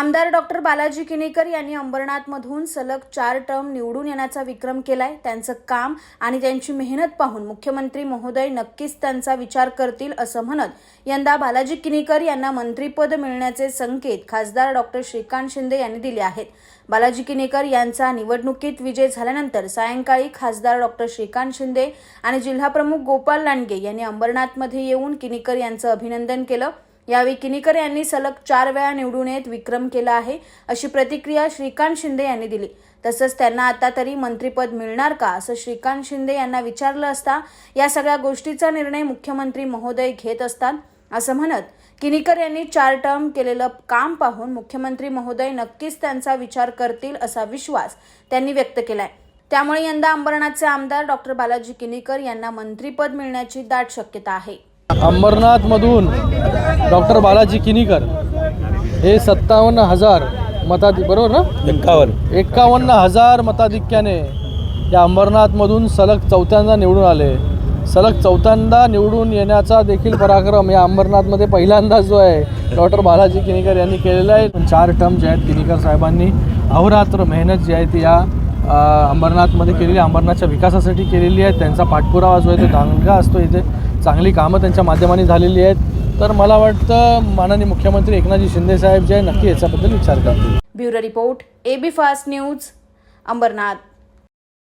आमदार डॉक्टर बालाजी किनीकर यांनी अंबरनाथमधून सलग 4 टर्म निवडून येण्याचा विक्रम केलाय। त्यांचं काम आणि त्यांची मेहनत पाहून मुख्यमंत्री महोदय नक्कीच त्यांचा विचार करतील असं म्हणत यंदा बालाजी किनीकर यांना मंत्रिपद मिळण्याचे संकेत खासदार डॉक्टर श्रीकांत शिंदे यांनी दिले आहेत। बालाजी किनीकर यांचा निवडणुकीत विजय झाल्यानंतर सायंकाळी खासदार डॉक्टर श्रीकांत शिंदे आणि जिल्हाप्रमुख गोपाल लांडगे यांनी अंबरनाथमध्ये येऊन किनीकर यांचं अभिनंदन केलं। यावेळी किनीकर यांनी सलग 4 वेळा निवडून येत विक्रम केला आहे अशी प्रतिक्रिया श्रीकांत शिंदे यांनी दिली। तसंच त्यांना आता तरी मंत्रिपद मिळणार का असं श्रीकांत शिंदे यांना विचारलं असता या सगळ्या गोष्टीचा निर्णय मुख्यमंत्री महोदय घेत असतात असं म्हणत किनीकर यांनी 4 टर्म केलेलं काम पाहून मुख्यमंत्री महोदय नक्कीच त्यांचा विचार करतील असा विश्वास त्यांनी व्यक्त केलाय। त्यामुळे यंदा अंबरनाथचे आमदार डॉक्टर बालाजी किनीकर यांना मंत्रिपद मिळण्याची दाट शक्यता आहे। अंबरनाथमधून डॉक्टर बालाजी किनीकर हे 57,000 बरोबर ना 51,000 मताधिक्याने या अंबरनाथमधून सलग 4थ्यांदा निवडून आले। सलग 4थ्यांदा निवडून येण्याचा देखील पराक्रम या अंबरनाथमध्ये पहिल्यांदा जो आहे डॉक्टर बालाजी किनीकर यांनी केलेला आहे। 4 टर्म जे आहेत किनीकर साहेबांनी अहोरात्र मेहनत जी आहे ती या अंबरनाथमध्ये केलेली, अंबरनाथच्या विकासासाठी केलेली आहे। त्यांचा पाठपुरावा जो आहे तो चांगला असतो, इथे चांगली कामं त्यांच्या माध्यमाने झालेली आहेत। तर मला वाटतं माननीय मुख्यमंत्री एकनाथजी शिंदे साहेब जे नक्की याच्याबद्दल विचार करतील। Bureau report AB fast news Ambernath.